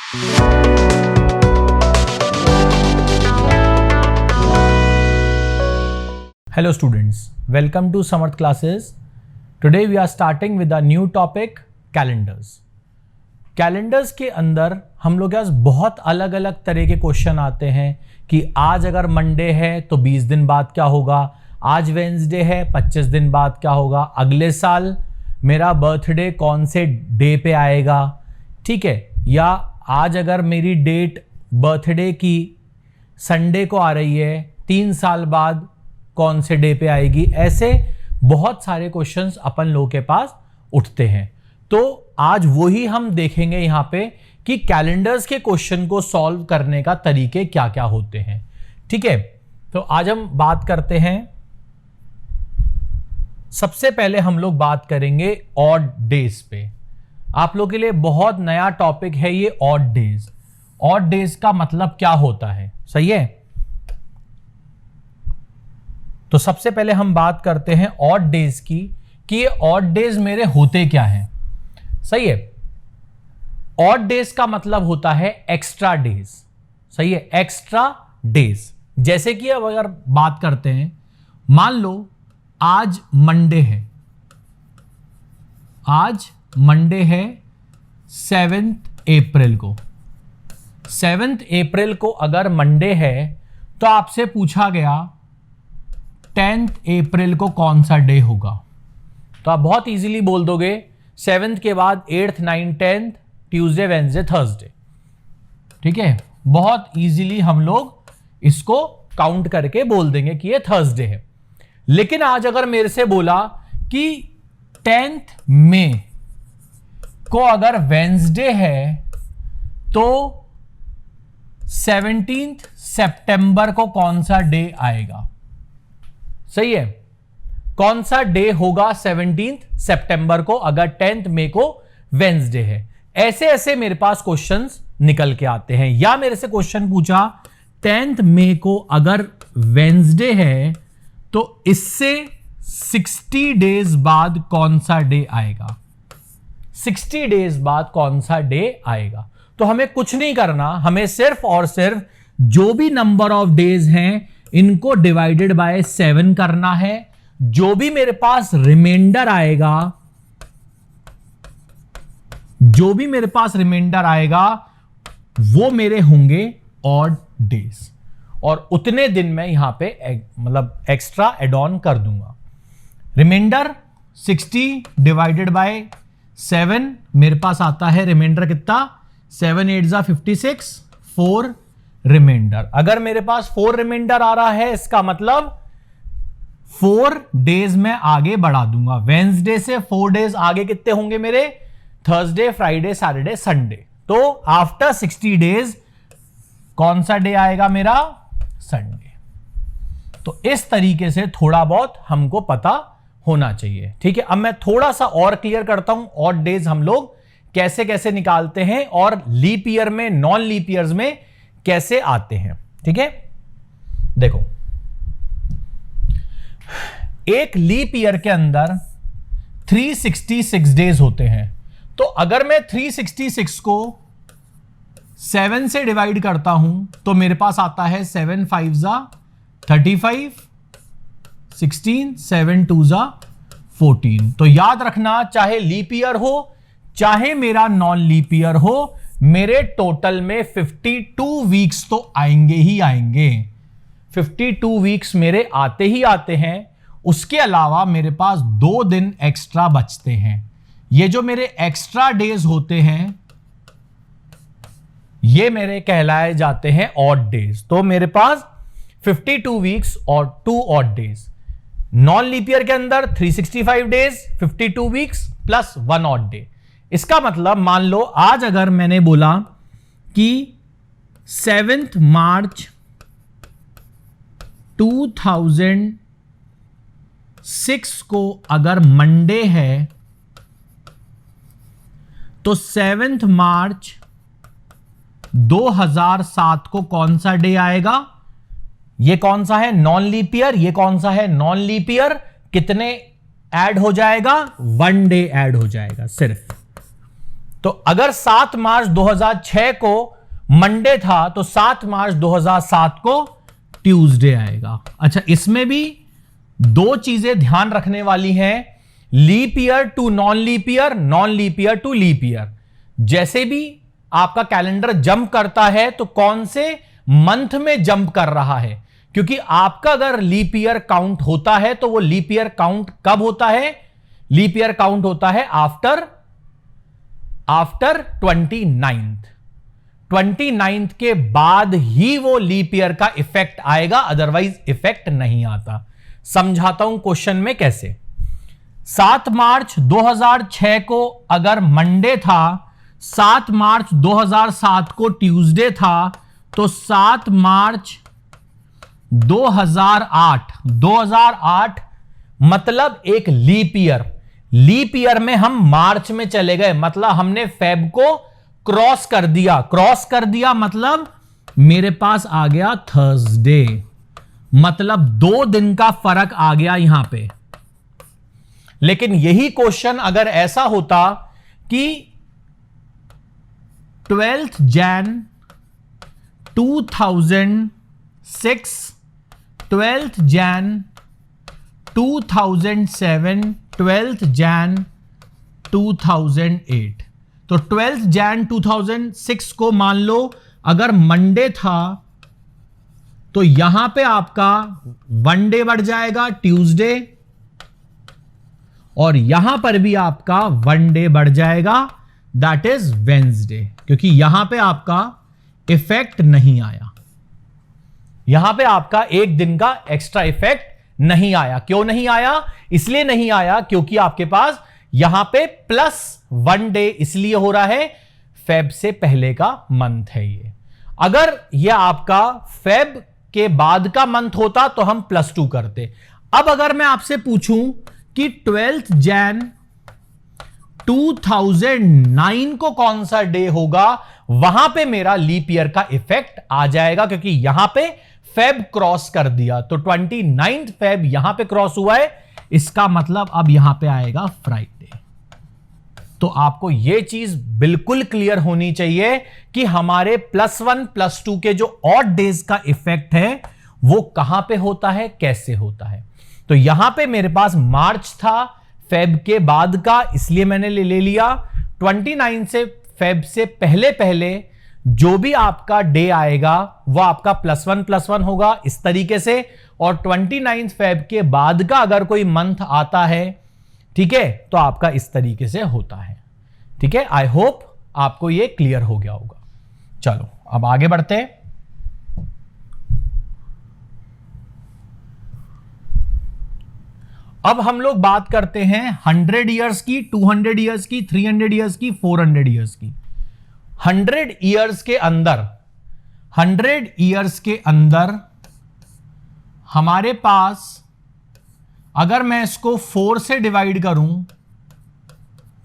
Hello students, welcome to Samarth classes. Today we are starting with a new topic, calendars. Calendars के अंदर हम लोग के पास बहुत अलग अलग तरह के क्वेश्चन आते हैं कि आज अगर मंडे है तो 20 दिन बाद क्या होगा, आज वेंसडे है 25 दिन बाद क्या होगा, अगले साल मेरा बर्थडे कौन से डे पे आएगा, ठीक है, या आज अगर मेरी डेट बर्थडे की संडे को आ रही है 3 साल बाद कौन से डे पे आएगी। ऐसे बहुत सारे क्वेश्चंस अपन लोगों के पास उठते हैं। तो आज वही हम देखेंगे यहां पे कि कैलेंडर्स के क्वेश्चन को सॉल्व करने का तरीके क्या क्या होते हैं। ठीक है, तो आज हम बात करते हैं। सबसे पहले हम लोग बात करेंगे ऑड डेज पे। आप लोग के लिए बहुत नया टॉपिक है ये ऑड डेज। ऑड डेज का मतलब क्या होता है, सही है। तो सबसे पहले हम बात करते हैं ऑड डेज की कि ये ऑड डेज मेरे होते क्या हैं। सही है, ऑड डेज का मतलब होता है एक्स्ट्रा डेज। सही है, एक्स्ट्रा डेज। जैसे कि अब अगर बात करते हैं, मान लो आज मंडे है, आज मंडे है 7 अप्रैल को। 7 अप्रैल को अगर मंडे है तो आपसे पूछा गया 10 अप्रैल को कौन सा डे होगा, तो आप बहुत इजीली बोल दोगे 7th के बाद 8th 9th 10th Tuesday Wednesday Thursday. ठीक है, बहुत इजीली हम लोग इसको काउंट करके बोल देंगे कि ये थर्सडे है। लेकिन आज अगर मेरे से बोला कि 10th मई को अगर वेडनेसडे है तो 17th सितंबर को कौन सा डे आएगा। सही है, कौन सा डे होगा 17 सितंबर को अगर 10 मई को वेडनेसडे है। ऐसे ऐसे मेरे पास क्वेश्चंस निकल के आते हैं। या मेरे से क्वेश्चन पूछा 10 मई को अगर वेडनेसडे है तो इससे 60 डेज बाद कौन सा डे आएगा, 60 डेज बाद कौन सा डे आएगा। तो हमें कुछ नहीं करना, हमें सिर्फ और सिर्फ जो भी नंबर ऑफ डेज हैं इनको डिवाइडेड बाय 7 करना है। जो भी मेरे पास रिमाइंडर आएगा, जो भी मेरे पास रिमाइंडर आएगा वो मेरे होंगे ऑड डेज, और उतने दिन मैं यहां पे मतलब एक्स्ट्रा एड ऑन कर दूंगा। रिमाइंडर 60 डिवाइडेड बाय 7 मेरे पास आता है रिमाइंडर कितना, 7 8 जा 56, 4 रिमाइंडर। अगर मेरे पास 4 रिमाइंडर आ रहा है इसका मतलब 4 डेज में आगे बढ़ा दूंगा। वेडनेसडे से 4 डेज आगे कितने होंगे मेरे, थर्सडे फ्राइडे सैटरडे संडे। तो आफ्टर 60 डेज कौन सा डे आएगा मेरा, संडे। तो इस तरीके से थोड़ा बहुत हमको पता होना चाहिए। ठीक है, अब मैं थोड़ा सा और क्लियर करता हूं ऑड डेज हम लोग कैसे कैसे निकालते हैं और लीप ईयर में नॉन लीप ईयर्स में कैसे आते हैं। ठीक है, देखो एक लीप ईयर के अंदर 366 डेज होते हैं। तो अगर मैं 366 को 7 से डिवाइड करता हूं तो मेरे पास आता है 7 5 जा 35, 16, 7 2 जा 14। तो याद रखना, चाहे लीप ईयर हो चाहे मेरा नॉन लीप ईयर हो, मेरे टोटल में 52 वीक्स तो आएंगे ही आएंगे। 52 वीक्स मेरे आते ही आते हैं। उसके अलावा मेरे पास 2 दिन एक्स्ट्रा बचते हैं। ये जो मेरे एक्स्ट्रा डेज होते हैं ये मेरे कहलाए जाते हैं ऑड डेज। तो मेरे पास 52 वीक्स और 2 odd days. Non leap year के अंदर 365 days, 52 weeks plus 1 odd day. इसका मतलब मान लो आज अगर मैंने बोला कि 7 मार्च 2006 को अगर मंडे है तो 7 मार्च 2007 को कौन सा डे आएगा। ये कौन सा है, नॉन लीप ईयर। ये कौन सा है, नॉन लीप ईयर। कितने ऐड हो जाएगा, 1 डे ऐड हो जाएगा सिर्फ। तो अगर 7 मार्च 2006 को मंडे था तो 7 मार्च 2007 को ट्यूसडे आएगा। अच्छा, इसमें भी दो चीजें ध्यान रखने वाली हैं, leap year to non leap year, non leap year to leap year. जैसे भी आपका कैलेंडर जंप करता है तो कौन से मंथ में जंप कर रहा है, क्योंकि आपका अगर लीप ईयर काउंट होता है तो वो लीप ईयर काउंट कब होता है? लीप ईयर काउंट होता है आफ्टर 29th के बाद ही वो लीप ईयर का इफेक्ट आएगा, अदरवाइज इफेक्ट नहीं आता। समझाता हूं क्वेश्चन में कैसे। 7 मार्च 2006 को अगर मंडे था, 7 मार्च 2007 को ट्यूसडे था, तो 7 मार्च 2008 मतलब एक लीप ईयर। लीप ईयर में हम मार्च में चले गए, मतलब हमने फेब को क्रॉस कर दिया मतलब मेरे पास आ गया थर्सडे, मतलब 2 दिन का फर्क आ गया यहां पे। लेकिन यही क्वेश्चन अगर ऐसा होता कि 12th Jan 2006, 12th Jan 2007, 12th Jan 2008, तो 12th Jan 2006 को मान लो अगर मंडे था तो यहां पे आपका 1 डे बढ़ जाएगा ट्यूसडे, और यहां पर भी आपका 1 डे बढ़ जाएगा, दैट इज वेंसडे, क्योंकि यहां पे आपका इफेक्ट नहीं आया, यहां पे आपका एक दिन का एक्स्ट्रा इफेक्ट नहीं आया। क्यों नहीं आया? इसलिए नहीं आया क्योंकि आपके पास यहां पे +1 डे इसलिए हो रहा है, फेब से पहले का मंथ है ये। अगर यह आपका फेब के बाद का मंथ होता तो हम +2 करते। अब अगर मैं आपसे पूछूं कि 12th Jan 2009 को कौन सा डे होगा, वहां पे मेरा लीप ईयर का इफेक्ट आ जाएगा, क्योंकि यहां पे फेब क्रॉस कर दिया, तो 29th फेब यहां पे क्रॉस हुआ है, इसका मतलब अब यहां पे आएगा फ्राइडे। तो आपको यह चीज बिल्कुल क्लियर होनी चाहिए कि हमारे +1 +2 के जो ऑड डेज का इफेक्ट है वो कहां पे होता है, कैसे होता है। तो यहां पे मेरे पास मार्च था फेब के बाद का, इसलिए मैंने ले लिया। 29 से फेब से पहले जो भी आपका डे आएगा वो आपका +1 होगा इस तरीके से, और 29 फेब के बाद का अगर कोई मंथ आता है, ठीक है, तो आपका इस तरीके से होता है। ठीक है, आई होप आपको ये क्लियर हो गया होगा। चलो अब आगे बढ़ते हैं। अब हम लोग बात करते हैं 100 ईयर्स की, 200 ईयर्स की, 300 ईयर्स की, 400 ईयर्स की। 100 ईयर्स के अंदर हमारे पास, अगर मैं इसको 4 से डिवाइड करूं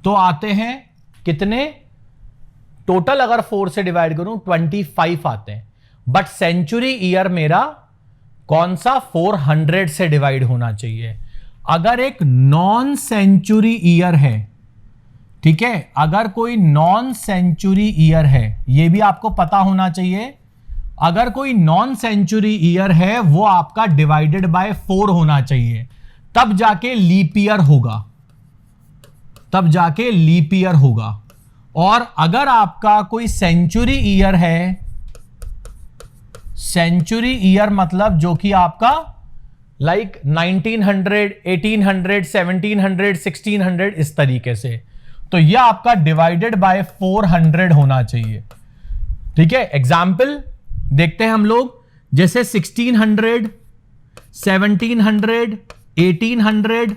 तो आते हैं कितने टोटल? अगर 4 से डिवाइड करूं 25 आते हैं, बट सेंचुरी ईयर मेरा कौन सा 400 से डिवाइड होना चाहिए। अगर एक नॉन सेंचुरी ईयर है, ठीक है, अगर कोई नॉन सेंचुरी ईयर है, यह भी आपको पता होना चाहिए, अगर कोई नॉन सेंचुरी ईयर है वो आपका डिवाइडेड बाय 4 होना चाहिए, तब जाके लीप ईयर होगा। और अगर आपका कोई सेंचुरी ईयर है, सेंचुरी ईयर मतलब जो कि आपका लाइक 1900, 1800, 1700, 1600 इस तरीके से, तो यह आपका डिवाइडेड बाय 400 होना चाहिए। ठीक है, एग्जाम्पल देखते हैं हम लोग, जैसे 1600, 1700, 1800,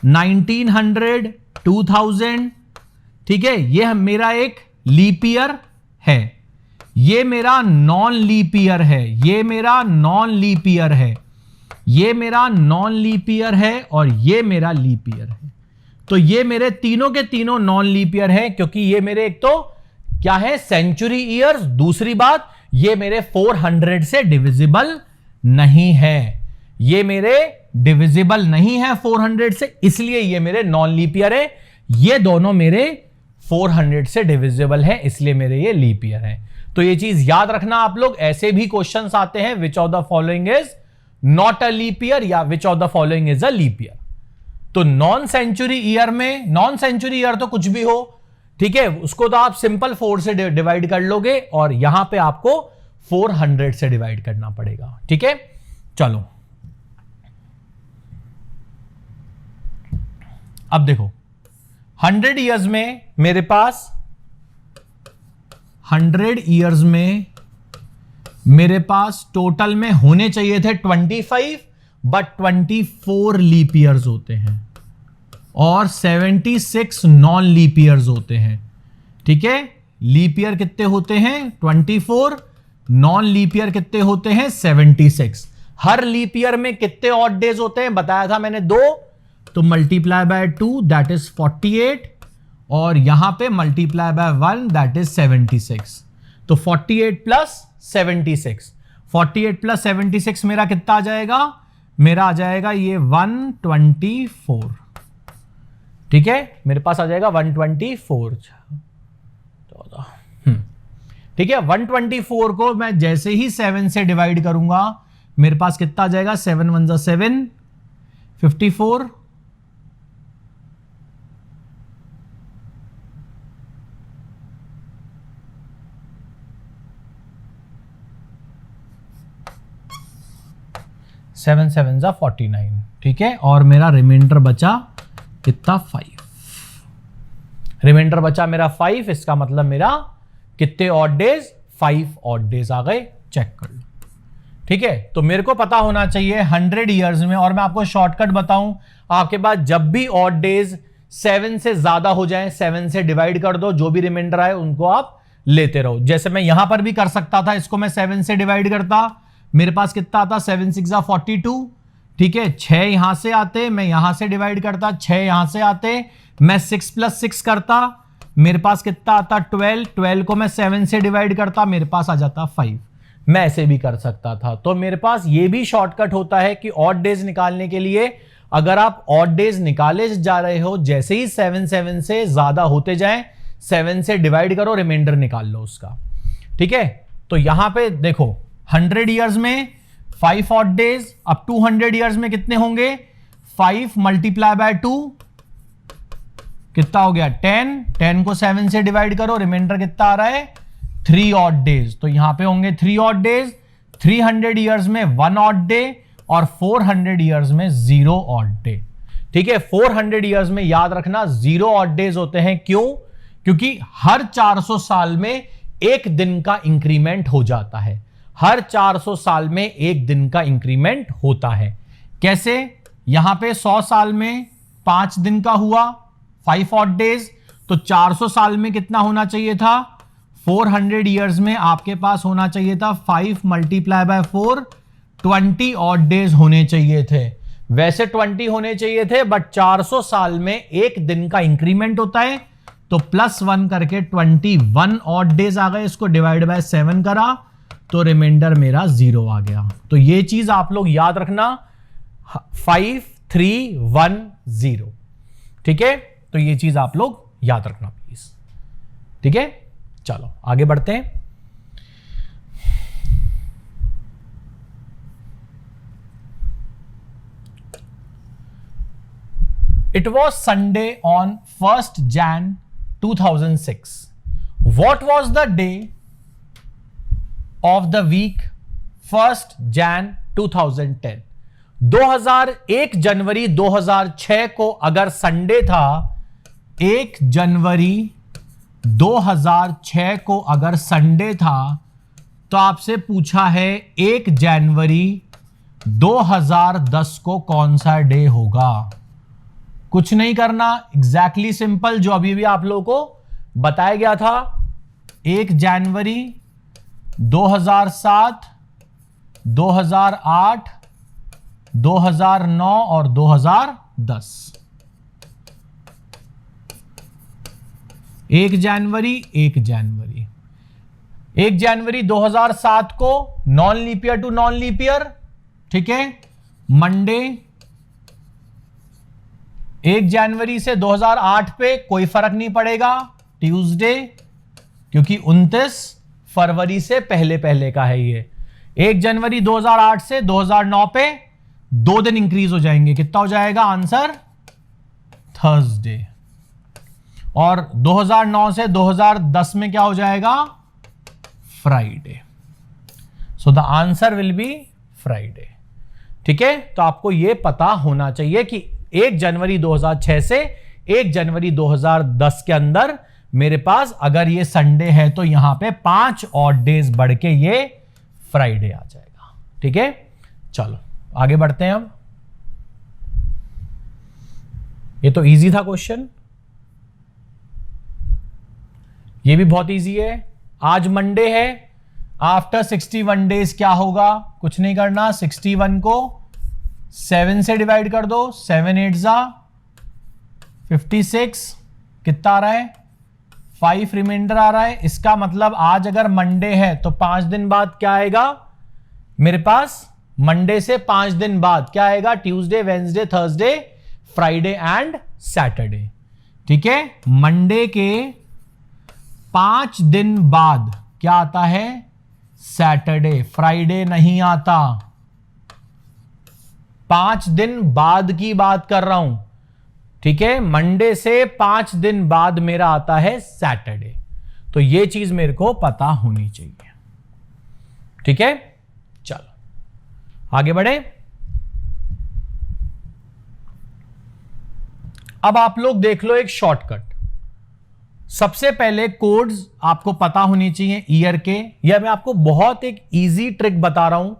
1900, 2000, ठीक है, यह मेरा एक लीप ईयर है, यह मेरा नॉन लीप ईयर है, यह मेरा नॉन लीप ईयर है, यह मेरा नॉन लीप ईयर है, और यह मेरा लीप ईयर है। तो ये मेरे तीनों के तीनों नॉन लीप ईयर है, क्योंकि ये मेरे एक तो क्या है, सेंचुरी ईयर्स, दूसरी बात ये मेरे 400 से डिविजिबल नहीं है, ये मेरे डिविजिबल नहीं है 400 से, इसलिए ये मेरे नॉन लीप ईयर है। ये दोनों मेरे 400 से डिविजिबल है, इसलिए मेरे ये लीप ईयर है। तो ये चीज याद रखना आप लोग। ऐसे भी क्वेश्चंस आते हैं, which of the following is not a leap year या which of the following is a leap year. तो नॉन सेंचुरी ईयर में, नॉन सेंचुरी ईयर तो कुछ भी हो, ठीक है, उसको तो आप सिंपल 4 से डिवाइड कर लोगे और यहां पे आपको 400 से डिवाइड करना पड़ेगा। ठीक है, चलो अब देखो 100 ईयर्स में मेरे पास 100 ईयर्स में मेरे पास टोटल में होने चाहिए थे 25, बट 24 लीप ईयर्स होते हैं और 76 नॉन लीप ईयर्स होते हैं। ठीक है, लीप ईयर कितने होते हैं 24, नॉन लीप ईयर कितने होते हैं 76। हर लीप ईयर में कितने ऑड डेज होते हैं बताया था मैंने 2, तो मल्टीप्लाई बाय 2 दैट इज 48 और यहां पे मल्टीप्लाई बाय 1 दैट इज 76। तो 48 प्लस 76, 48 प्लस 76 मेरा कितना आ जाएगा, मेरा आ जाएगा ये 124। ठीक है, मेरे पास आ जाएगा 124। ठीक है, 124 को मैं जैसे ही 7 से डिवाइड करूंगा मेरे पास कितना आ जाएगा, 7 1 जा 7, 54, सेवन 7 जा 49। ठीक है, और मेरा रिमाइंडर बचा कितना 5, रिमाइंडर बचा मेरा 5। इसका मतलब मेरा कितने ऑड डेज, 5 ऑड डेज आ गए। चेक कर लो। ठीक है, तो मेरे को पता होना चाहिए 100 ईयर्स में, और मैं आपको शॉर्टकट बताऊं, आपके पास जब भी ऑड डेज 7 से ज्यादा हो जाए 7 से डिवाइड कर दो, जो भी रिमाइंडर आए उनको आप लेते रहो। जैसे मैं यहां पर भी कर सकता था, इसको मैं 7 से डिवाइड करता, मेरे पास कितना आता 7 6 जा 42। ठीक है, 6 यहां से आते, मैं यहां से डिवाइड करता, 6 यहां से आते, मैं 6 प्लस 6 करता, मेरे पास कितना आता 12, 12 को मैं 7 से डिवाइड करता, मेरे पास आ जाता 5। मैं ऐसे भी कर सकता था। तो मेरे पास ये भी शॉर्टकट होता है कि ऑड डेज निकालने के लिए, अगर आप ऑड डेज निकाले जा रहे हो, जैसे ही 7 7 से ज्यादा होते जाएं 7 से डिवाइड करो, रिमाइंडर निकाल लो उसका। ठीक है, तो यहां पे देखो 100 ईयर्स में 5 ऑड डेज, अब 200 ईयर्स में कितने होंगे, 5 मल्टीप्लाई बाय 2 कितना हो गया 10, 10 को 7 से डिवाइड करो, रिमाइंडर कितना आ रहा है 3 ऑड डेज। तो यहां पे होंगे 3 ऑड डेज, 300 ईयर्स में 1 ऑड डे और 400 ईयर्स में 0 ऑड डे। ठीक है, 400 ईयर्स में याद रखना 0 ऑड डेज होते हैं। क्यों? क्योंकि हर 400 साल में एक दिन का इंक्रीमेंट हो जाता है, हर 400 साल में एक दिन का इंक्रीमेंट होता है। कैसे? यहां पे 100 साल में 5 दिन का हुआ, 5 ऑड डेज, तो 400 साल में कितना होना चाहिए था, 400 ईयर्स में आपके पास होना चाहिए था 5 मल्टीप्लाई बाय 4, 20 ऑड डेज होने चाहिए थे। वैसे 20 होने चाहिए थे, बट 400 साल में एक दिन का इंक्रीमेंट होता है, तो +1 करके 21 ऑड डेज आ गए। इसको डिवाइड बाय 7 करा तो रिमाइंडर मेरा 0 आ गया। तो ये चीज आप लोग याद रखना, 5 3 1 0। ठीक है, तो ये चीज आप लोग याद रखना प्लीज। ठीक है, चलो आगे बढ़ते हैं। It was Sunday on 1st Jan 2006. What was the day of the week 1st Jan 2010? 2001 जनवरी 2006 को अगर संडे था, 1 जनवरी 2006 को अगर संडे था, तो आपसे पूछा है 1 जनवरी 2010 को कौन सा डे होगा। कुछ नहीं करना, एग्जैक्टली सिंपल जो अभी भी आप लोगों को बताया गया था, 1 जनवरी 2007, 2008, 2009 और 2010। 1 जनवरी 1 जनवरी 1 जनवरी 2007 को non leap year to non leap year. ठीक है, मंडे 1 जनवरी से 2008 पे कोई फर्क नहीं पड़ेगा, ट्यूसडे, क्योंकि 29 फरवरी से पहले पहले का है ये। 1 जनवरी 2008 से 2009 पे 2 दिन इंक्रीज हो जाएंगे, कितना हो जाएगा आंसर? थर्सडे। और 2009 से 2010 में क्या हो जाएगा? Friday. So the answer will be Friday. ठीक है, तो आपको यह पता होना चाहिए कि 1 जनवरी 2006 से 1 जनवरी 2010 के अंदर मेरे पास अगर ये संडे है तो यहां पे 5 ऑड डेज बढ़ के ये फ्राइडे आ जाएगा। ठीक है, चलो आगे बढ़ते हैं। अब ये तो इजी था क्वेश्चन, ये भी बहुत इजी है। आज मंडे है, आफ्टर 61 डेज क्या होगा? कुछ नहीं करना, 61 को 7 से डिवाइड कर दो, 7 8 जा 56, कितना आ रहा है? 5 रिमाइंडर आ रहा है। इसका मतलब आज अगर मंडे है तो 5 दिन बाद क्या आएगा मेरे पास? मंडे से 5 दिन बाद क्या आएगा? Tuesday, Wednesday, Thursday, Friday and Saturday. ठीक है, मंडे के 5 दिन बाद क्या आता है? सैटरडे। फ्राइडे नहीं आता, 5 दिन बाद की बात कर रहा हूं। ठीक है, मंडे से 5 दिन बाद मेरा आता है सैटरडे। तो यह चीज मेरे को पता होनी चाहिए। ठीक है, चलो आगे बढ़े। अब आप लोग देख लो एक शॉर्टकट। सबसे पहले कोड्स आपको पता होनी चाहिए ईयर के। यह मैं आपको बहुत एक इजी ट्रिक बता रहा हूं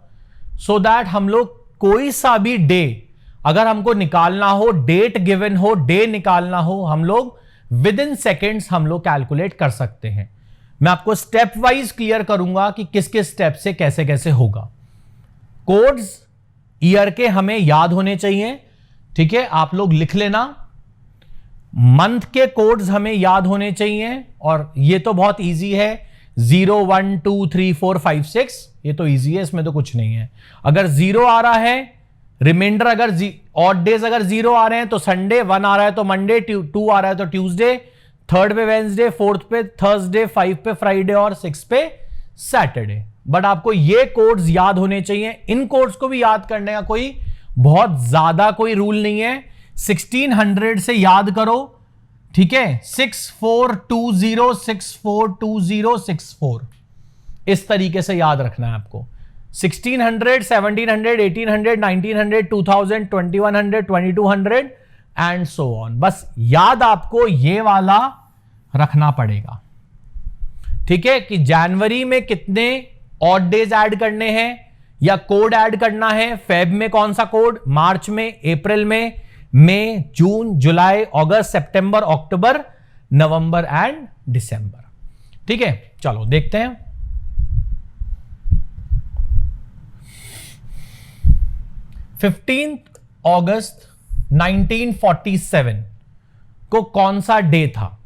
सो दैट हम लोग कोई सा भी डे अगर हमको निकालना हो, डेट गिवन हो, डे निकालना हो, हम लोग विद इन सेकेंड्स हम लोग कैलकुलेट कर सकते हैं। मैं आपको स्टेप वाइज क्लियर करूंगा कि किस किस स्टेप से कैसे कैसे होगा। कोड्स ईयर के हमें याद होने चाहिए। ठीक है, आप लोग लिख लेना। मंथ के कोड्स हमें याद होने चाहिए और ये तो बहुत इजी है, 0 1 2 3 4 5 6, ये तो इजी है, इसमें तो कुछ नहीं है। अगर 0 आ रहा है, रिमाइंडर अगर ऑड डेज अगर 0 आ रहे हैं तो संडे, 1 आ रहा है तो मंडे, 2 आ रहा है तो ट्यूसडे, 3rd पे वेंसडे, 4th पे थर्सडे, 5 पे फ्राइडे और 6 पे सैटरडे। बट आपको ये कोड्स याद होने चाहिए। इन कोड्स को भी याद करने का कोई बहुत ज्यादा कोई रूल नहीं है। 1600 से याद करो। ठीक है, 6420 6420 64, इस तरीके से याद रखना है आपको। 1600 1700 1800 1900 2000 2100 2200 एंड सो ऑन। बस याद आपको ये वाला रखना पड़ेगा। ठीक है, कि जनवरी में कितने ऑड डेज ऐड करने हैं या कोड ऐड करना है, फेब में कौन सा कोड, मार्च में, अप्रैल में, मई, जून, जुलाई, अगस्त, सितंबर, अक्टूबर, नवंबर एंड दिसंबर। ठीक है, चलो देखते हैं। अगस्त 1947 को कौन सा डे था?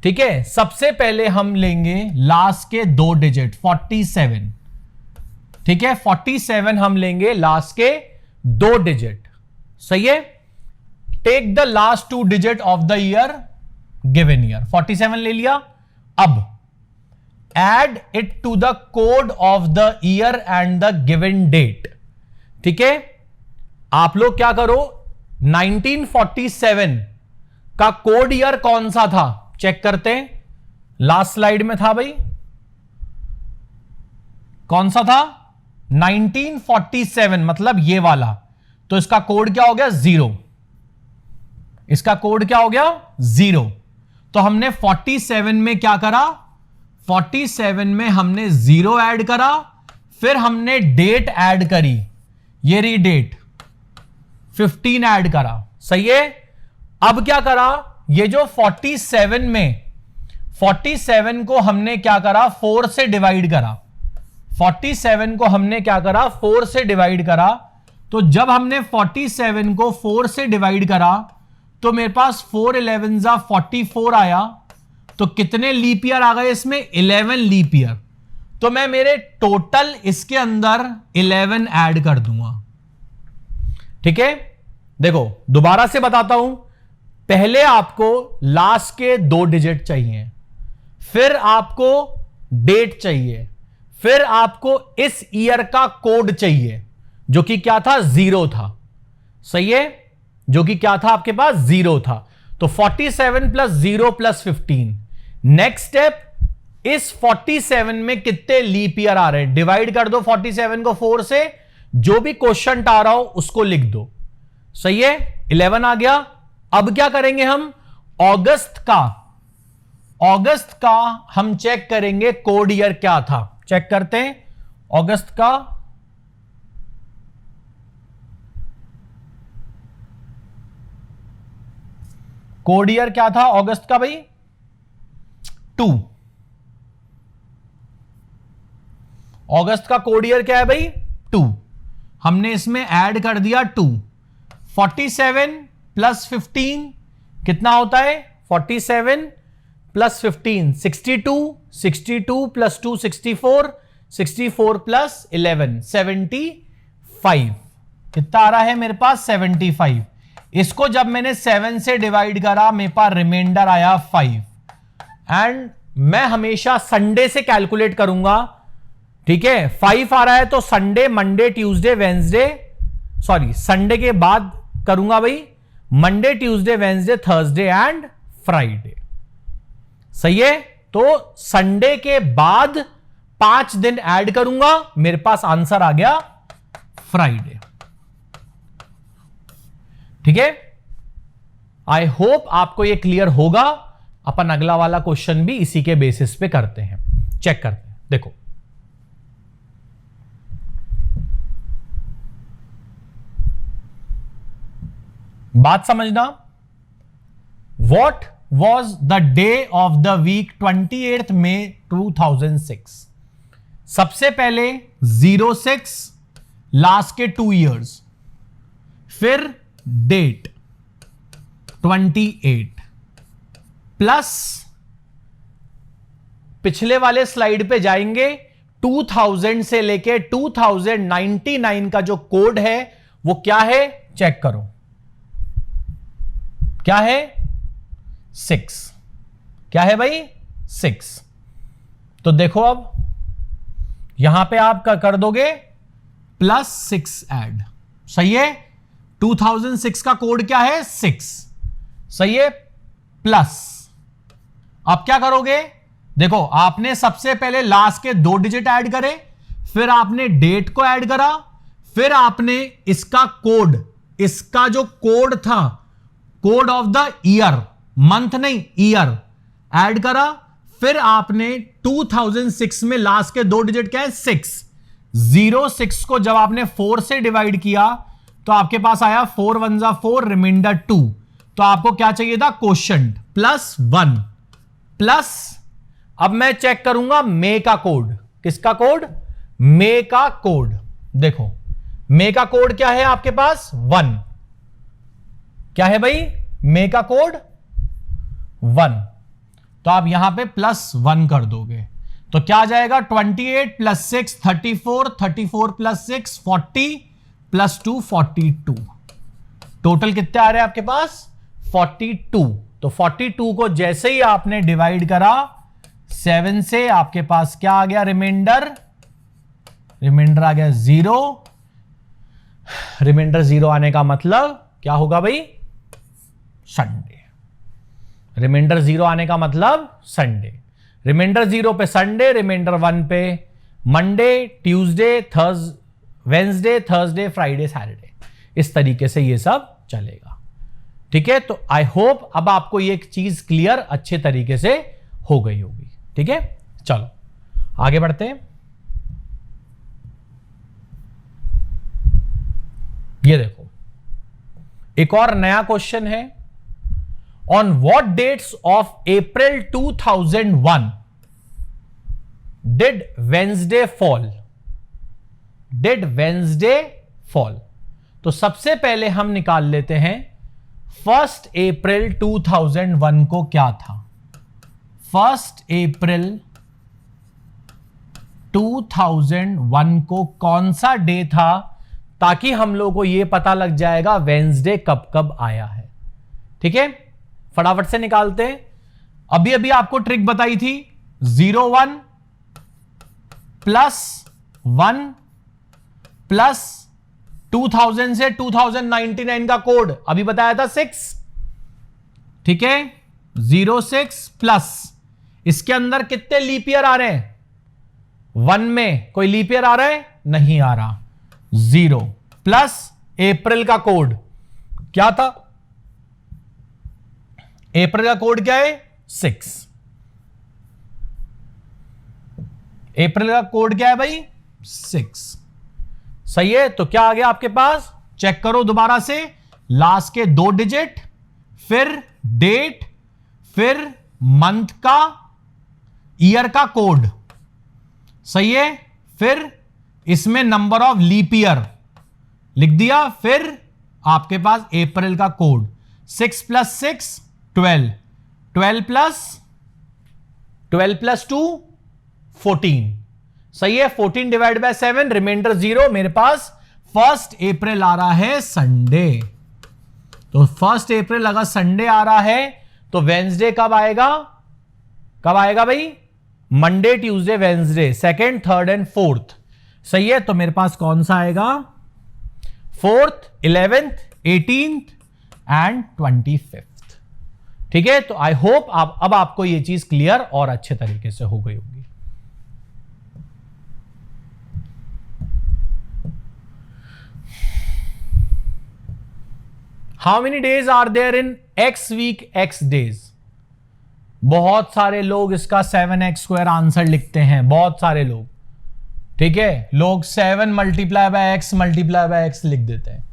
ठीक है, सबसे पहले हम लेंगे लास्ट के 2 डिजिट 47। ठीक है, 47 हम लेंगे लास्ट के 2 डिजिट। सही है, take the last 2 digit of the year given year. 47 ले लिया। अब add it to the code of the year and the given date. ठीक है, आप लोग क्या करो, 1947 का कोड ईयर कौन सा था चेक करते हैं। लास्ट स्लाइड में था भाई, कौन सा था? 1947, मतलब ये वाला। तो इसका कोड क्या हो गया? 0। इसका कोड क्या हो गया? 0। तो हमने 47 में क्या करा? 47 में हमने 0 ऐड करा, फिर हमने डेट ऐड करी, ये रही डेट, 15 ऐड करा। सही है। अब क्या करा? ये जो 47 में 47 को हमने क्या करा? 4 से डिवाइड करा। 47 को हमने क्या करा? 4 से डिवाइड करा। तो जब हमने 47 को 4 से डिवाइड करा तो मेरे पास 4 11 जा 44 आया। तो कितने लीप ईयर आ गए इसमें? 11 लीप ईयर। तो मैं मेरे टोटल इसके अंदर 11 ऐड कर दूंगा। ठीक है, देखो दोबारा से बताता हूं। पहले आपको लास्ट के 2 डिजिट चाहिए, फिर आपको डेट चाहिए, फिर आपको इस ईयर का कोड चाहिए जो कि क्या था, 0 था। सही है, जो कि क्या था आपके पास, 0 था। तो 47 प्लस 0 प्लस 15। नेक्स्ट स्टेप, इस 47 में कितने लीप ईयर आ रहे हैं, डिवाइड कर दो 47 को 4 से, जो भी क्वेश्चन आ रहा हो उसको लिख दो। सही है, 11 आ गया। अब क्या करेंगे हम, अगस्त का हम चेक करेंगे कोड ईयर क्या था। चेक करते हैं अगस्त का। कोड ईयर क्या था अगस्त का भाई, 2। अगस्त का कोड ईयर क्या है भाई, 2। हमने इसमें ऐड कर दिया 2। 47 प्लस 15 कितना होता है, 47 प्लस 15 62, 62 प्लस 2 64, 64 प्लस 11 75। कितना आ रहा है मेरे पास, 75। इसको जब मैंने 7 से डिवाइड करा, मेरे पास रिमाइंडर आया 5। एंड मैं हमेशा संडे से कैलकुलेट करूंगा, ठीक है। 5 आ रहा है तो Sunday, Monday, Tuesday, Wednesday, sorry Sunday के बाद करूंगा भाई, Monday, Tuesday, Wednesday, Thursday and Friday. सही है, तो संडे के बाद 5 दिन ऐड करूंगा, मेरे पास आंसर आ गया फ्राइडे। ठीक है, आई होप आपको यह क्लियर होगा। अपन अगला वाला क्वेश्चन भी इसी के बेसिस पे करते हैं, चेक करते हैं। देखो बात समझना। What was the day of the week 28 May 2006। सबसे पहले 06 लास्ट के 2 इयर्स, फिर डेट 28 प्लस पिछले वाले स्लाइड पे जाएंगे, 2000 से लेके 2099 का जो कोड है वो क्या है, चेक करो क्या है, 6। क्या है भाई, 6। तो देखो अब यहां पे आप कर दोगे प्लस 6 ऐड। सही है, 2006 का कोड क्या है, 6। सही है, प्लस अब क्या करोगे, देखो आपने सबसे पहले लास्ट के 2 डिजिट ऐड करे, फिर आपने डेट को ऐड करा, फिर आपने इसका कोड, इसका जो कोड था, code of the year, month नहीं ईयर, ऐड करा, फिर आपने 2006 में लास्ट के 2 डिजिट क्या है, 6। 06 को जब आपने 4 से डिवाइड किया तो आपके पास आया 4 1 जा 4, रिमाइंडर 2। तो आपको क्या चाहिए था, क्वोशंट प्लस 1 प्लस, अब मैं चेक करूंगा मे का कोड। किसका कोड, मे का कोड। देखो मे का कोड क्या है आपके पास, 1। क्या है भाई, मे का कोड 1। तो आप यहां पे प्लस 1 कर दोगे तो क्या आ जाएगा, 28 प्लस 6 34, 34 प्लस 6 40 प्लस 2 42। टोटल कितने आ रहे हैं आपके पास, 42। तो 42 को जैसे ही आपने डिवाइड करा 7 से, आपके पास क्या आ गया, रिमाइंडर आ गया 0। रिमाइंडर 0 आने का मतलब क्या होगा भाई, संडे। रिमाइंडर 0 आने का मतलब संडे। रिमाइंडर 0 पे संडे, रिमाइंडर 1 पे Monday, Tuesday, Wednesday, Thursday, Friday, Saturday. इस तरीके से ये सब चलेगा। ठीक है, तो आई होप अब आपको ये चीज क्लियर अच्छे तरीके से हो गई होगी। ठीक है, चलो आगे बढ़ते हैं। ये देखो एक और नया क्वेश्चन है, on what dates of April 2001 did Wednesday fall. Did Wednesday fall. तो सबसे पहले हम निकाल लेते हैं 1 अप्रैल 2001 को क्या था। 1 अप्रैल 2001 को कौन सा डे था, ताकि हम लोगों को यह पता लग जाएगा वेंसडे कब कब आया है। ठीक है, फटाफट से निकालते हैं। अभी अभी आपको ट्रिक बताई थी, 01 प्लस 1 प्लस 2000 से 2099 का कोड अभी बताया था 6, ठीक है। 06 प्लस इसके अंदर कितने लीप ईयर आ रहे हैं? 1 में कोई लीप ईयर आ रहा है? नहीं आ रहा। 0 प्लस अप्रैल का कोड क्या था? अप्रैल का कोड क्या है? 6। अप्रैल का कोड क्या है भाई? 6। सही है। तो क्या आ गया आपके पास? चेक करो दोबारा से, लास्ट के 2 डिजिट, फिर डेट, फिर मंथ का, ईयर का कोड, सही है। फिर इसमें नंबर ऑफ लीप ईयर लिख दिया, फिर आपके पास अप्रैल का कोड। 6 प्लस 6 12, 12 प्लस 2 14, सही है। 14 डिवाइड बाय 7, रिमाइंडर 0। मेरे पास 1 अप्रैल आ रहा है संडे, तो 1 अप्रैल अगर संडे आ रहा है तो वेंसडे कब आएगा? कब आएगा भाई? Monday, Tuesday, Wednesday, 2nd, 3rd and 4th, सही है। तो मेरे पास कौन सा आएगा? 4th, 11th, 18th and 25th, ठीक है। तो आई होप अब आपको यह चीज क्लियर और अच्छे तरीके से हो गई होगी। How many days are there in x week, x days? बहुत सारे लोग इसका 7x² आंसर लिखते हैं, बहुत सारे लोग, ठीक है। लोग 7 multiply by x multiply by x लिख देते हैं।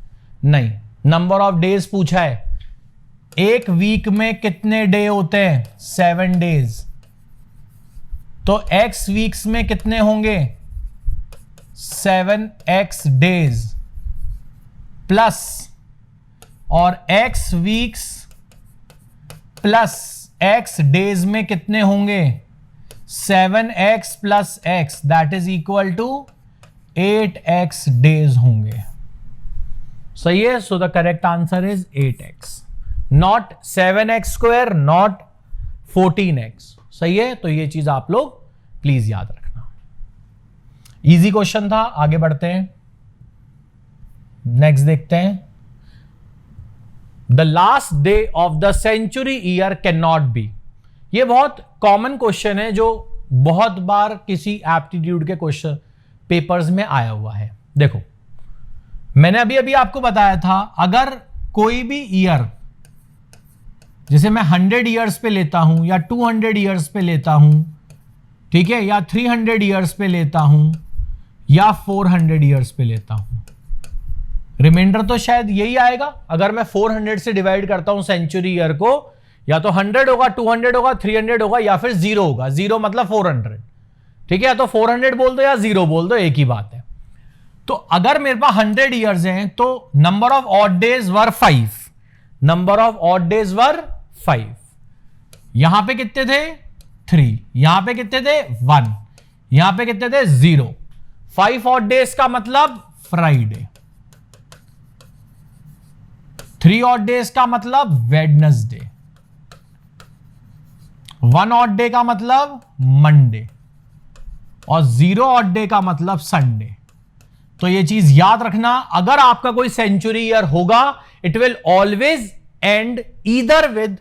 नहीं, नंबर ऑफ डेज पूछा है। एक वीक में कितने डे होते हैं? 7 डेज। तो x वीक्स में कितने होंगे? 7x डेज प्लस, और x weeks plus x days में कितने होंगे? 7x plus x, that is equal to 8x days होंगे, सही है। So the correct answer is 8x, not 7x², not 14x, सही है। तो ये चीज आप लोग प्लीज याद रखना। इजी क्वेश्चन था। आगे बढ़ते हैं, नेक्स्ट देखते हैं। The last day of the century year can not be. ये बहुत कॉमन क्वेश्चन है जो बहुत बार किसी एप्टीट्यूड के क्वेश्चन पेपर्स में आया हुआ है। देखो, मैंने अभी अभी आपको बताया था, अगर कोई भी ईयर, जैसे मैं 100 ईयर्स पे लेता हूं या 200 ईयर्स पे लेता हूं, ठीक है, या 300 ईयर्स पे लेता हूं या 400 ईयर्स पे लेता हूं, रिमाइंडर तो शायद यही आएगा। अगर मैं 400 से डिवाइड करता हूं सेंचुरी ईयर को, या तो 100 होगा, 200 होगा, 300 होगा, या फिर 0 होगा। 0 मतलब 400, ठीक है। या तो 400 बोल दो या 0 बोल दो, एक ही बात है। तो अगर मेरे पास 100 ईयर्स हैं तो number of odd days were 5, number of odd days were 5। यहां पे कितने थे? 3। यहां पे कितने थे? 1। यहां पे कितने थे? 0। 5 ऑड डेज का मतलब फ्राइडे, 3 ऑड डेज का मतलब वेडनेसडे, 1 ऑड डे का मतलब मंडे, और 0 ऑड डे का मतलब संडे। तो ये चीज याद रखना, अगर आपका कोई सेंचुरी ईयर होगा, it will always and either with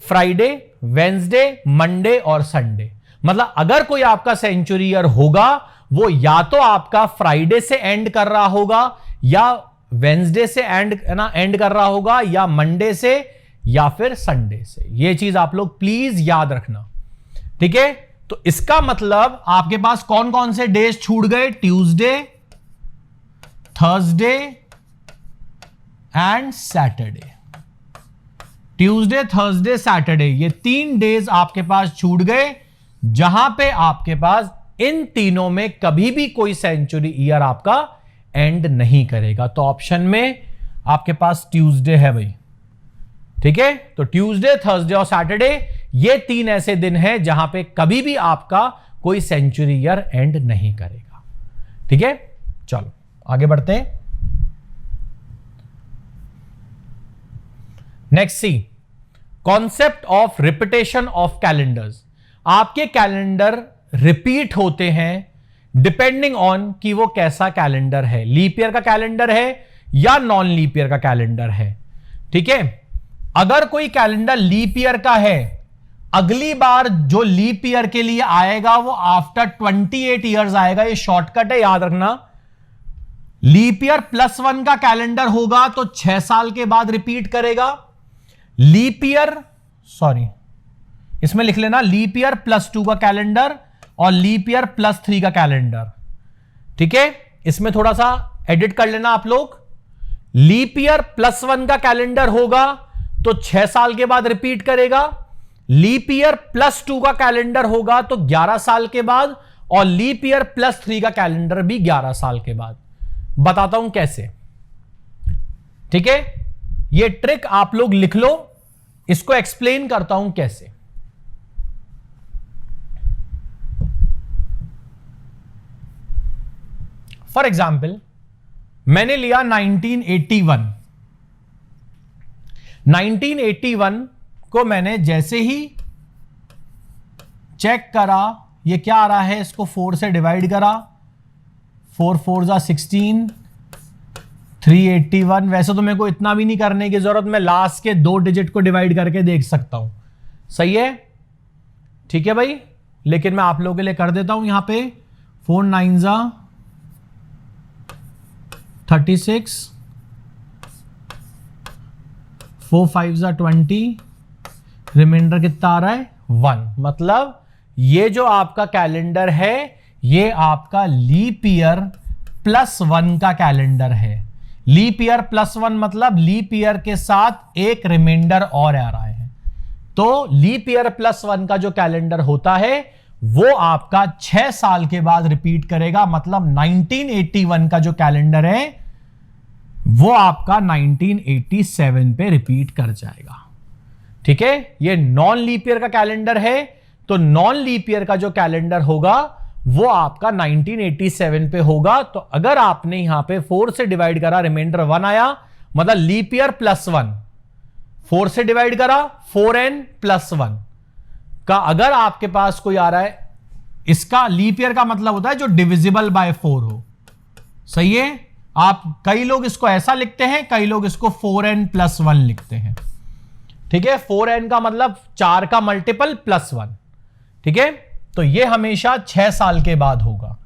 Friday, Wednesday, Monday और संडे। मतलब अगर कोई आपका सेंचुरी ईयर होगा, वो या तो आपका फ्राइडे से एंड कर रहा होगा, या वेंसडे से एंड कर रहा होगा, या मंडे से, या फिर संडे से। ये चीज आप लोग प्लीज याद रखना, ठीक है। तो इसका मतलब आपके पास कौन कौन से डेज छूट गए? Tuesday, Thursday and Saturday. Tuesday, Thursday, Saturday, ये 3 डेज आपके पास छूट गए, जहां पे आपके पास इन तीनों में कभी भी कोई सेंचुरी ईयर आपका एंड नहीं करेगा। तो ऑप्शन में आपके पास ट्यूसडे है भाई, ठीक है। तो ट्यूसडे, थर्सडे और सैटरडे, ये 3 ऐसे दिन हैं जहां पे कभी भी आपका कोई सेंचुरी ईयर एंड नहीं करेगा, ठीक है। चलो आगे बढ़ते हैं। Next C, concept of repetition of calendars. आपके कैलेंडर रिपीट होते हैं डिपेंडिंग ऑन कि वो कैसा कैलेंडर है, लीप ईयर का कैलेंडर है या नॉन लीप ईयर का कैलेंडर है। ठीक है, अगर कोई कैलेंडर लीप ईयर का है, अगली बार जो लीप ईयर के लिए आएगा वो आफ्टर 28 ईयर्स आएगा। ये शॉर्टकट है, याद रखना। लीप ईयर +1 का कैलेंडर होगा तो 6 साल के बाद रिपीट करेगा। लीप ईयर, सॉरी इसमें लिख लेना, लीप ईयर +2 का कैलेंडर और लीप ईयर +3 का कैलेंडर। ठीक है, इसमें थोड़ा सा एडिट कर लेना आप लोग। लीप ईयर +1 का कैलेंडर होगा तो 6 साल के बाद रिपीट करेगा। लीप ईयर +2 का कैलेंडर होगा तो 11 साल के बाद, और लीप ईयर +3 का कैलेंडर भी 11 साल के बाद। बताता हूं कैसे। ठीक है, ये ट्रिक आप लोग लिख लो, इसको एक्सप्लेन करता हूं कैसे। फॉर एग्जाम्पल मैंने लिया 1981 को मैंने जैसे ही चेक करा, ये क्या आ रहा है, इसको 4 से डिवाइड करा, 4 4 जा 16, 381। वैसे तो मेरे को इतना भी नहीं करने की जरूरत, मैं लास्ट के 2 डिजिट को डिवाइड करके देख सकता हूं। सही है, ठीक है भाई, लेकिन मैं आप लोगों के लिए कर देता हूं। यहां पे 4 9 जा 36, 4 5 जा 20, रिमाइंडर कितना आ रहा है 1। मतलब ये जो आपका कैलेंडर है ये आपका लीप ईयर +1 का कैलेंडर है। लीप ईयर +1 मतलब लीप ईयर के साथ एक रिमाइंडर और आ रहा है। तो लीप ईयर +1 का जो कैलेंडर होता है वो आपका 6 साल के बाद रिपीट करेगा। मतलब 1981 का जो कैलेंडर है वो आपका 1987 पे रिपीट कर जाएगा। ठीक है, ये नॉन लीप ईयर का कैलेंडर है, तो नॉन लीप ईयर का जो कैलेंडर होगा वो आपका 1987 पे होगा। तो अगर आपने यहां पे 4 से डिवाइड करा, रिमाइंडर 1 आया, मतलब लीप ईयर +1, 4 से डिवाइड करा 4n +1 का अगर आपके पास कोई आ रहा है, इसका लीप ईयर का मतलब होता है जो डिविजिबल बाय 4 हो। सही है, आप कई लोग इसको ऐसा लिखते हैं, कई लोग इसको 4n +1 लिखते हैं। ठीक है, 4n का मतलब 4 का मल्टीपल +1। ठीक है, तो ये हमेशा 6 साल के बाद होगा।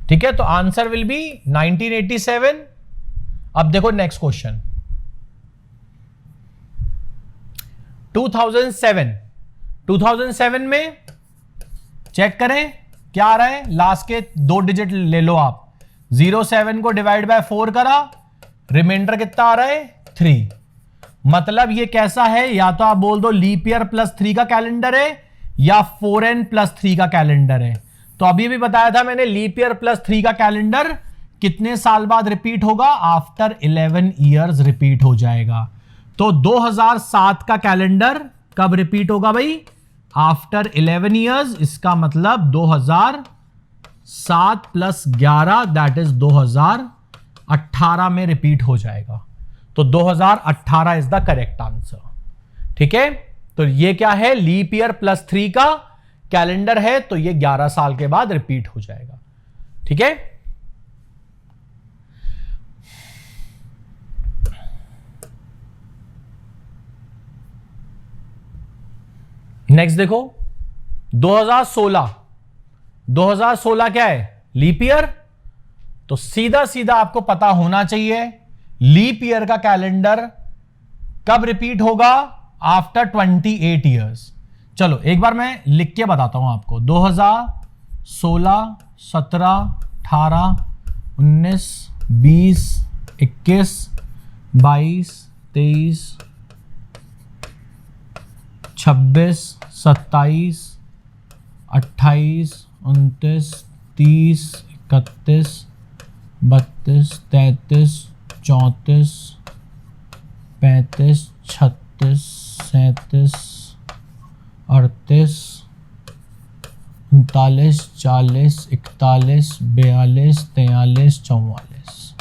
ठीक है, तो आंसर विल बी 1987। अब देखो नेक्स्ट क्वेश्चन, 2007 में चेक करें क्या आ रहा है। लास्ट के 2 डिजिट ले लो आप, 07 को डिवाइड बाय 4 करा, रिमाइंडर कितना आ रहा है 3। मतलब ये कैसा है, या तो आप बोल दो लीप ईयर +3 का कैलेंडर है या 4n +3 का कैलेंडर है। तो अभी भी बताया था मैंने, लीप ईयर +3 का कैलेंडर कितने साल बाद रिपीट होगा, आफ्टर 11 ईयर्स रिपीट हो जाएगा। तो 2007 का कैलेंडर कब रिपीट होगा भाई, आफ्टर 11 ईयर्स। इसका मतलब 2007 + 11 दैट इज 2018 में रिपीट हो जाएगा। तो 2018 इज द करेक्ट आंसर। ठीक है, तो ये क्या है, लीप ईयर +3 का कैलेंडर है, तो ये 11 साल के बाद रिपीट हो जाएगा। ठीक है, नेक्स्ट देखो 2016 क्या है, लीप ईयर। तो सीधा सीधा आपको पता होना चाहिए लीप ईयर का कैलेंडर कब रिपीट होगा, आफ्टर 28 ईयर्स। चलो एक बार मैं लिख के बताता हूं आपको। 2016, 17, 18, 19, 20, 21, 22, 23, 26, 27, 28, 29, 30, 31, 32, 33, 34, 35, 36, 37, 38, 39, 40, 41, 42, 43, 44।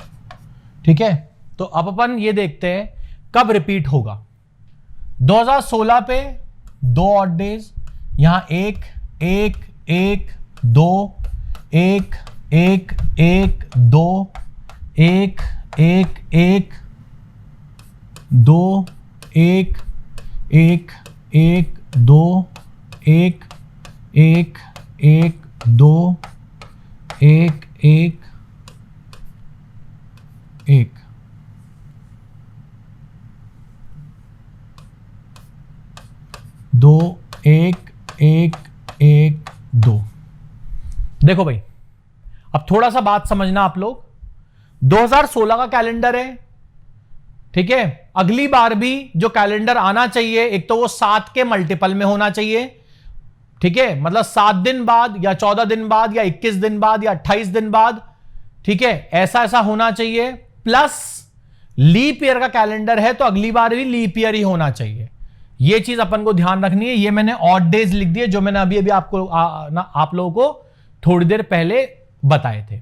ठीक है, तो अब अपन ये देखते हैं कब रिपीट होगा? 2016 पे 2 ऑड डेज, यहां 1 1 1 2 1 1 1 2 1 1 1 2 1 1 1 2 1 1 1 2 1 1 1 2 1 1 1 2। देखो भाई, अब थोड़ा सा बात समझना आप लोग। 2016 का कैलेंडर है, ठीक है। अगली बार भी जो कैलेंडर आना चाहिए, एक तो वो 7 के मल्टीपल में होना चाहिए, ठीक है। मतलब 7 दिन बाद या 14 दिन बाद या 21 दिन बाद या 28 दिन बाद, ठीक है, ऐसा ऐसा होना चाहिए। प्लस लीप ईयर का कैलेंडर है तो अगली बार भी लीप ईयर ही होना चाहिए। यह चीज अपन को ध्यान रखनी है। ये मैंने ऑड डेज लिख दिए जो मैंने अभी अभी आपको आप लोगों को थोड़ी देर पहले बताए थे।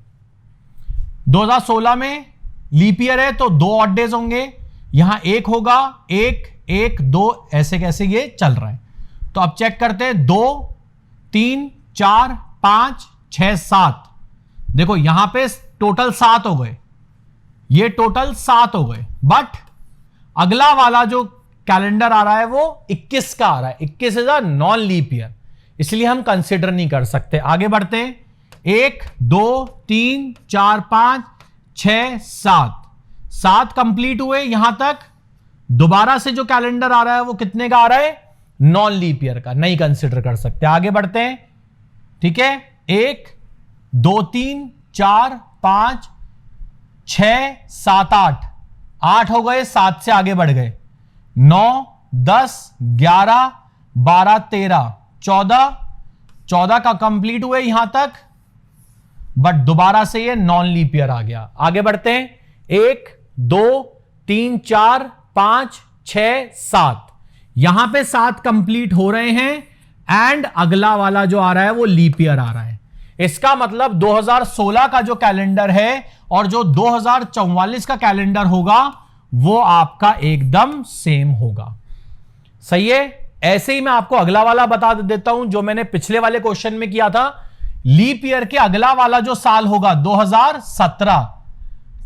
2016 में लीप ईयर है तो 2 ऑड डेज होंगे, यहां 1 होगा, 1 1 2 ऐसे कैसे ये चल रहा है। तो अब चेक करते हैं, 2 3 4 5 6 7। देखो यहां पे टोटल 7 हो गए, ये टोटल 7 हो गए। बट अगला वाला जो कैलेंडर आ रहा है वो 21 का आ रहा है। 21 is a non leap year, इसलिए हम कंसिडर नहीं कर सकते। आगे बढ़ते हैं, 1 2 3 4 5 6 7 कंप्लीट हुए यहां तक। दोबारा से जो कैलेंडर आ रहा है वो कितने का आ रहा है? नॉन लीप ईयर का, नहीं कंसिडर कर सकते। आगे बढ़ते हैं, ठीक है। 1 2 3 4 5 6 7 8 हो गए, 7 से आगे बढ़ गए, 9 10 11 12 13 14 का कंप्लीट हुए यहां तक। बट दोबारा से ये नॉन लीप ईयर आ गया। आगे बढ़ते हैं, 1 2 3 4 5 6 7, यहां पे 7 कंप्लीट हो रहे हैं एंड अगला वाला जो आ रहा है वो लीप ईयर आ रहा है। इसका मतलब 2016 का जो कैलेंडर है और जो 2044 का कैलेंडर होगा वो आपका एकदम सेम होगा। सही है। ऐसे ही मैं आपको अगला वाला बता देता हूं जो मैंने पिछले वाले क्वेश्चन में किया था। लीप ईयर के अगला वाला जो साल होगा 2017,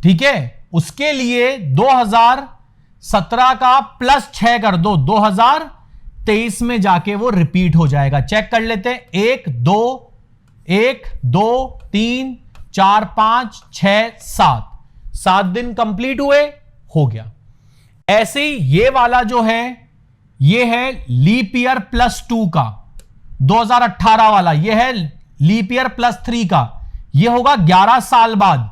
ठीक है, उसके लिए 2017 का +6 कर दो, 2023 में जाके वो रिपीट हो जाएगा। चेक कर लेते हैं, 1 2 3 4 5 6 7 दिन कंप्लीट हुए, हो गया। ऐसे ही ये वाला जो है ये है लीप ईयर +2 का, 2018 वाला। ये है लीप ईयर +3 का, ये होगा 11 साल बाद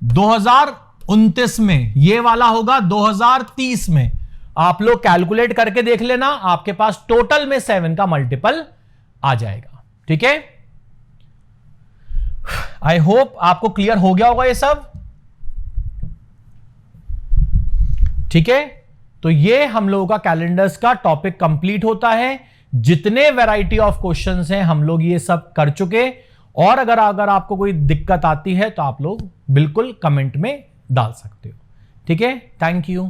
2029 में। ये वाला होगा 2030 में। आप लोग कैलकुलेट करके देख लेना, आपके पास टोटल में 7 का मल्टीपल आ जाएगा। ठीक है, आई होप आपको क्लियर हो गया होगा ये सब। ठीक है, तो ये हम लोगों का कैलेंडर्स का टॉपिक कंप्लीट होता है। जितने वैरायटी ऑफ क्वेश्चंस हैं हम लोग ये सब कर चुके। और अगर आपको कोई दिक्कत आती है तो आप लोग बिल्कुल कमेंट में डाल सकते हो। ठीक है, थैंक यू।